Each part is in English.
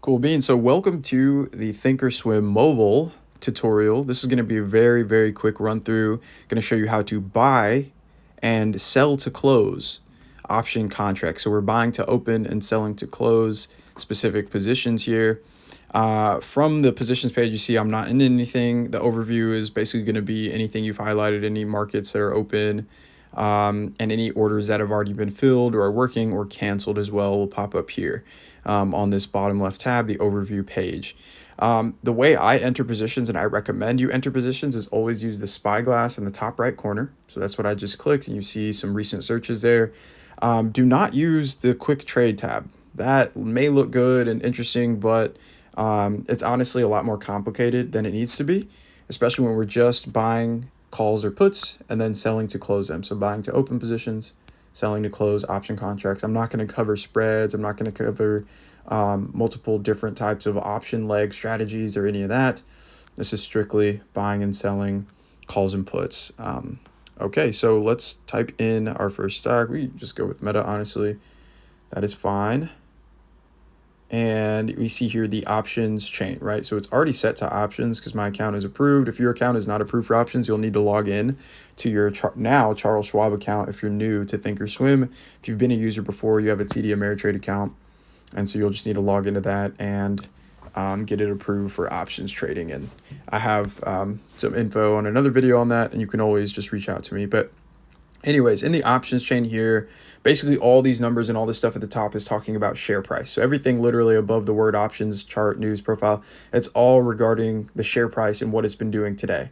Cool beans. So welcome to the ThinkorSwim mobile tutorial. This is going to be a very, very quick run through. Going to show you how to buy and sell to close option contracts. So we're buying to open and selling to close specific positions here. From the positions page, you see I'm not in anything. The overview is basically going to be anything you've highlighted, any markets that are open, and any orders that have already been filled or are working or canceled as well will pop up here on this bottom left tab, the overview page. The way I enter positions, and I recommend you enter positions, is always use the spyglass in the top right corner. So that's what I just clicked, and you see some recent searches there. Do not use the quick trade tab. That may look good and interesting, but it's honestly a lot more complicated than it needs to be, especially when we're just buying calls or puts and then selling to close them. So buying to open positions, selling to close option contracts. I'm not going to cover spreads. I'm not going to cover multiple different types of option leg strategies or any of that. This is strictly buying and selling calls and puts. Okay, so let's type in our first stock. We just go with Meta, honestly. That is fine. And we see here the options chain, right? So it's already set to options because my account is approved. If your account is not approved for options, you'll need to log in to your now Charles Schwab account if you're new to ThinkorSwim. If you've been a user before, you have a TD Ameritrade account. And so you'll just need to log into that and get it approved for options trading. And I have some info on another video on that, and you can always just reach out to me. But anyways, in the options chain here, basically all these numbers and all this stuff at the top is talking about share price. So everything literally above the word options, chart, news, profile, it's all regarding the share price and what it's been doing today.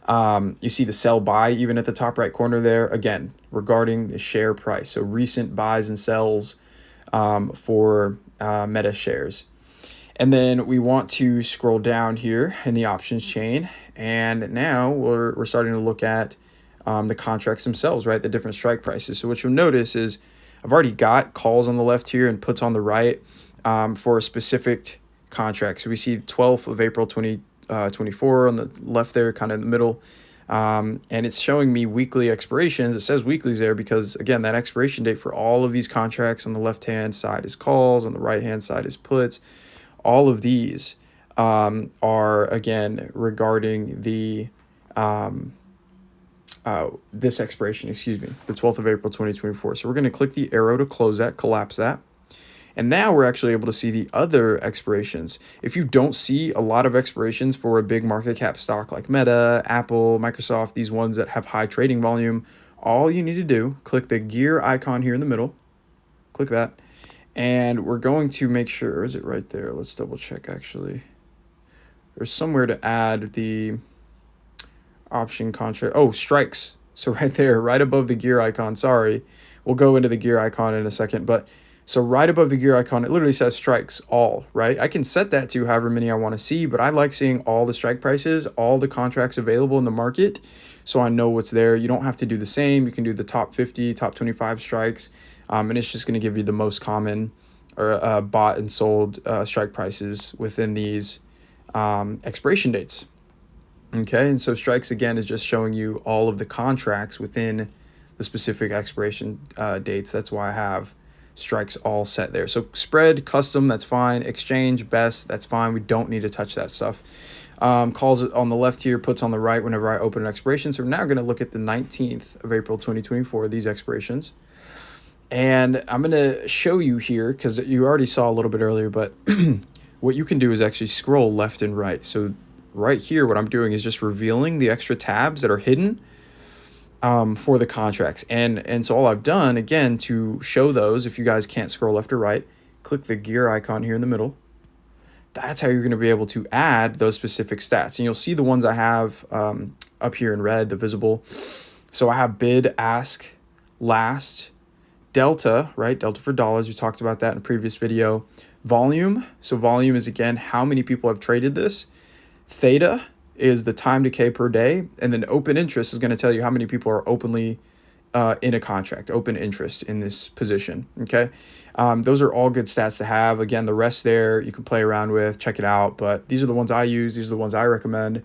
You see the sell buy even at the top right corner there, again, regarding the share price. So recent buys and sells for Meta shares. And then we want to scroll down here in the options chain. And now we're starting to look at the contracts themselves, right? The different strike prices. So what you'll notice is I've already got calls on the left here and puts on the right for a specific contract. So we see 12th of April 2024 on the left there, kind of in the middle. And it's showing me weekly expirations. It says weeklies there because, again, that expiration date for all of these contracts on the left-hand side is calls, on the right-hand side is puts. All of these are, again, regarding the this expiration, the 12th of April, 2024. So we're going to click the arrow to close that, collapse that. And now we're actually able to see the other expirations. If you don't see a lot of expirations for a big market cap stock like Meta, Apple, Microsoft, these ones that have high trading volume, all you need to do, click the gear icon here in the middle, click that. And we're going to make sure, is it right there? Let's double check actually. There's somewhere to add the option contract. Oh, strikes. So right there, right above the gear icon, sorry. We'll go into the gear icon in a second, but so right above the gear icon, it literally says strikes all, right? I can set that to however many I want to see, but I like seeing all the strike prices, all the contracts available in the market, so I know what's there. You don't have to do the same. You can do the top 50, top 25 strikes, and it's just going to give you the most common or bought and sold strike prices within these expiration dates. Okay, and so strikes, again, is just showing you all of the contracts within the specific expiration dates. That's why I have strikes all set there. So spread, custom, that's fine. Exchange, best, that's fine. We don't need to touch that stuff. Calls on the left here, puts on the right whenever I open an expiration. So we're now going to look at the 19th of April, 2024, these expirations. And I'm going to show you here, because you already saw a little bit earlier, but what you can do is actually scroll left and right. So right here, what I'm doing is just revealing the extra tabs that are hidden for the contracts. And so all I've done, again, to show those, if you guys can't scroll left or right, click the gear icon here in the middle. That's how you're going to be able to add those specific stats. And you'll see the ones I have up here in red, the visible. So I have bid, ask, last, delta, right? Delta for dollars. We talked about that in a previous video. Volume. So volume is, again, how many people have traded this. Theta is the time decay per day, and then open interest is going to tell you how many people are openly in a contract, open interest in this position. Okay, those are all good stats to have. Again, the rest there you can play around with, check it out, but these are the ones I use. These are the ones I recommend,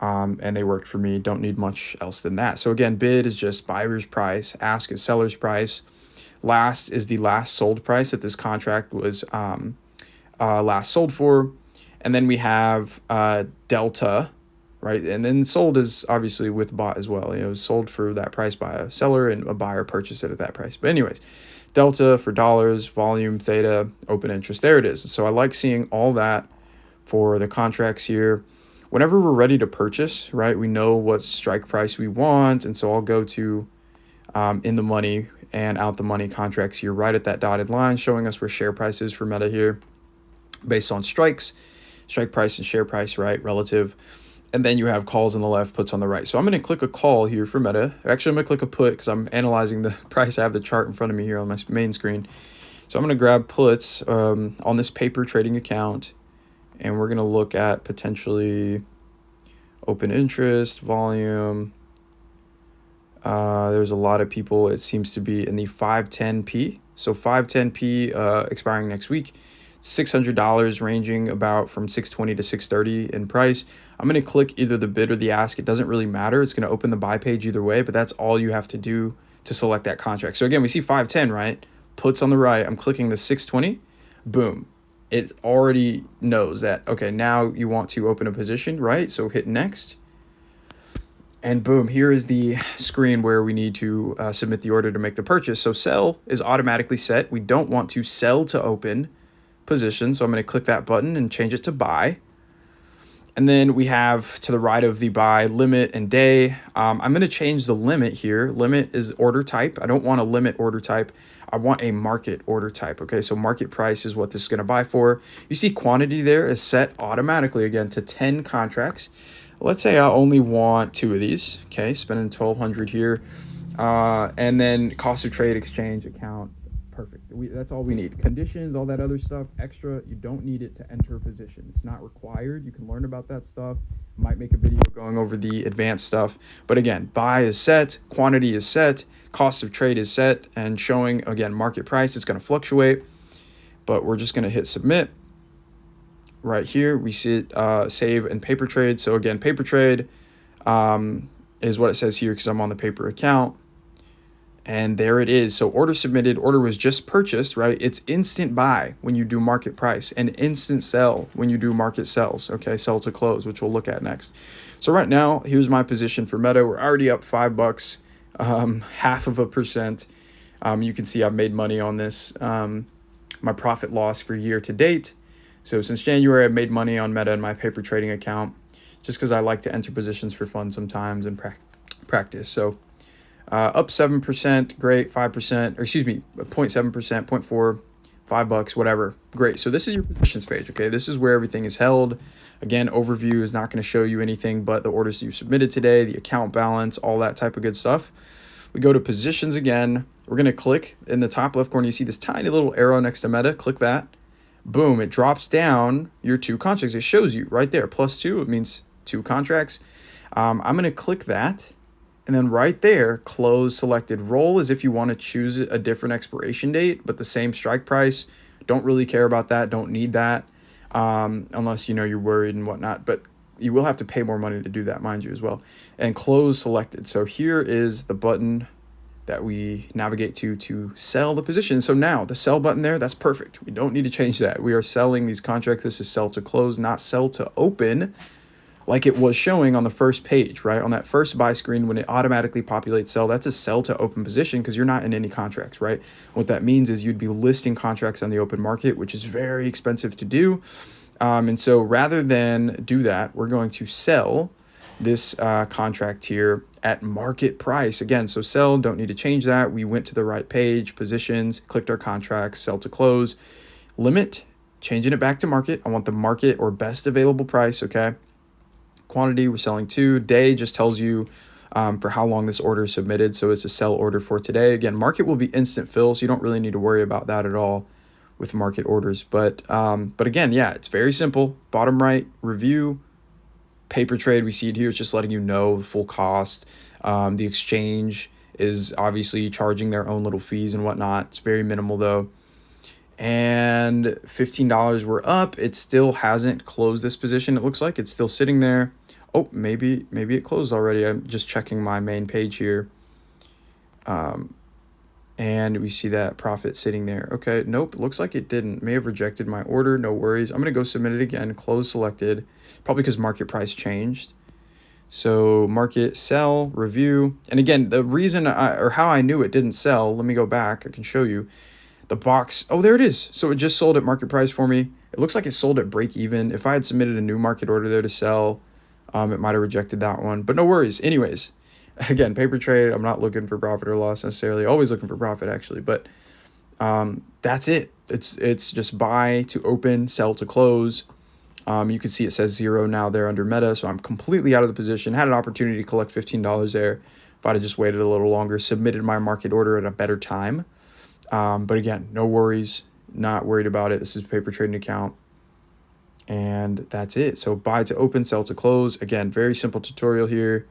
and they work for me. Don't need much else than that. So again, bid is just buyer's price, ask is seller's price, last is the last sold price that this contract was last sold for. And then we have Delta, right? And then sold is obviously with bought as well. It was sold for that price by a seller and a buyer purchased it at that price. But anyways, Delta for dollars, volume, theta, open interest. There it is. So I like seeing all that for the contracts here. Whenever we're ready to purchase, right, we know what strike price we want. And so I'll go to in the money and out the money contracts here, right at that dotted line, showing us where share price is for Meta here based on strikes, strike price and share price, right, relative. And then you have calls on the left, puts on the right. So I'm going to click a call here for Meta. Actually, I'm going to click a put because I'm analyzing the price. I have the chart in front of me here on my main screen. So I'm going to grab puts on this paper trading account. And we're going to look at potentially open interest, volume. There's a lot of people. It seems to be in the 510p. So 510p expiring next week. $600 ranging about from 620 to 630 in price. I'm going to click either the bid or the ask. It doesn't really matter. It's going to open the buy page either way, but that's all you have to do to select that contract. So again, we see 510, right? Puts on the right. I'm clicking the 620. Boom. It already knows that, okay, now you want to open a position, right? So hit next. And boom, here is the screen where we need to submit the order to make the purchase. So sell is automatically set. We don't want to sell to open position. So I'm going to click that button and change it to buy. And then we have to the right of the buy limit and day. I'm going to change the limit here. Limit is order type. I don't want a limit order type. I want a market order type. Okay, so market price is what this is going to buy for. You see quantity there is set automatically again to 10 contracts. Let's say I only want 2 of these. Okay, spending $1,200 here. And then cost of trade, exchange, account. Perfect. That's all we need. Conditions, all that other stuff, extra, you don't need it to enter a position. It's not required. You can learn about that stuff. Might make a video going over the advanced stuff. But again, buy is set, quantity is set, cost of trade is set, and showing, again, market price. It's going to fluctuate, but we're just going to hit submit. Right here, we see it, save and paper trade. So again, paper trade is what it says here because I'm on the paper account. And there it is. So order submitted, order was just purchased, right? It's instant buy when you do market price and instant sell when you do market sells, okay? Sell to close, which we'll look at next. So right now, here's my position for Meta. We're already up $5, 0.5%. You can see I've made money on this. My profit loss for year to date. So since January, I've made money on Meta in my paper trading account just because I like to enter positions for fun sometimes and practice. So up 7%, great, 5%, or excuse me, 0.7%, 0.4, $5, whatever. Great. So this is your positions page, okay? This is where everything is held. Again, overview is not going to show you anything but the orders you submitted today, the account balance, all that type of good stuff. We go to positions again. We're going to click in the top left corner. You see this tiny little arrow next to Meta. Click that. Boom. It drops down your 2 contracts. It shows you right there. +2. It means 2 contracts. I'm going to click that. And then right there, close selected. Roll as if you want to choose a different expiration date, but the same strike price. Don't really care about that. Don't need that unless, you're worried and whatnot. But you will have to pay more money to do that, mind you, as well. And close selected. So here is the button that we navigate to sell the position. So now the sell button there, that's perfect. We don't need to change that. We are selling these contracts. This is sell to close, not sell to open, like it was showing on the first page, right? On that first buy screen, when it automatically populates sell, that's a sell to open position because you're not in any contracts, right? What that means is you'd be listing contracts on the open market, which is very expensive to do. And so rather than do that, we're going to sell this contract here at market price. Again, so sell, don't need to change that. We went to the right page, positions, clicked our contracts, sell to close. Limit, changing it back to market. I want the market or best available price, okay? Quantity, we're selling 2. Day just tells you for how long this order is submitted. So it's a sell order for today. Again, market will be instant fill, so you don't really need to worry about that at all with market orders. But again, yeah, it's very simple. Bottom right, review, paper trade. We see it here. It's just letting you know the full cost. The exchange is obviously charging their own little fees and whatnot. It's very minimal though. And $15 we're up. It still hasn't closed this position. It looks like it's still sitting there. Oh, maybe it closed already. I'm just checking my main page here. And we see that profit sitting there. Okay, nope, looks like it didn't. May have rejected my order, no worries. I'm gonna go submit it again, close selected, probably because market price changed. So market, sell, review. And again, the reason or how I knew it didn't sell, let me go back, I can show you. The box, oh, there it is. So it just sold at market price for me. It looks like it sold at break even. If I had submitted a new market order there to sell, it might have rejected that one, but no worries. Anyways, again, paper trade, I'm not looking for profit or loss necessarily, always looking for profit actually, but that's it. It's just buy to open, sell to close. You can see it says 0 now there under meta, so I'm completely out of the position. Had an opportunity to collect $15 there. If I'd have just waited a little longer, submitted my market order at a better time. But again, no worries, not worried about it. This is a paper trading account. And that's it. So buy to open, sell to close. Again, very simple tutorial here.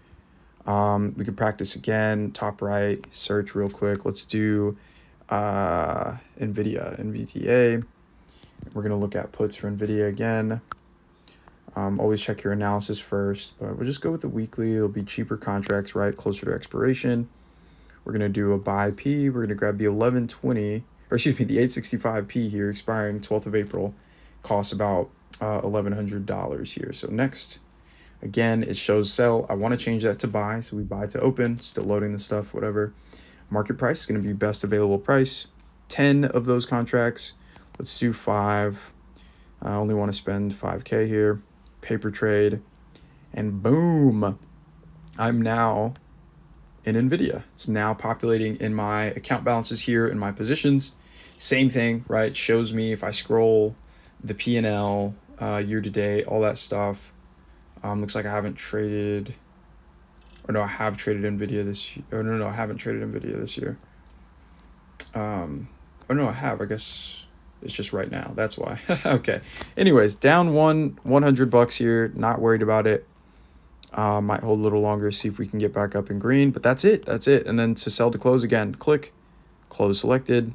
We could practice again, top right, search real quick. Let's do NVIDIA. We're going to look at puts for NVIDIA again. Always check your analysis first, but we'll just go with the weekly. It'll be cheaper contracts, right? Closer to expiration. We're going to do a buy P. We're going to grab the 1120, or excuse me, the 865P here, expiring 12th of April. Costs about $1,100 here. So next, again, it shows sell. I want to change that to buy. So we buy to open, still loading the stuff, whatever. Market price is going to be best available price. 10 of those contracts. Let's do 5. I only want to spend 5K here. Paper trade. And boom, I'm now in NVIDIA. It's now populating in my account balances here in my positions. Same thing, right? Shows me if I scroll the P&L, year to date, all that stuff. Looks like I haven't traded, or no, I have traded NVIDIA this year. Or no, I haven't traded NVIDIA this year. Or no, I have. I guess it's just right now. That's why. Okay. Anyways, down $100 here. Not worried about it. Might hold a little longer, see if we can get back up in green. But that's it. That's it. And then to sell to close again, click, close selected.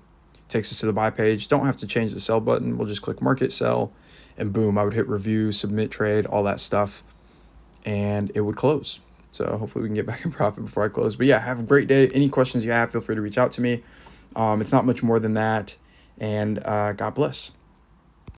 Takes us to the buy page. Don't have to change the sell button. We'll just click market, sell, and boom, I would hit review, submit trade, all that stuff, and it would close. So hopefully we can get back in profit before I close. But yeah, have a great day. Any questions you have, feel free to reach out to me. It's not much more than that, and God bless.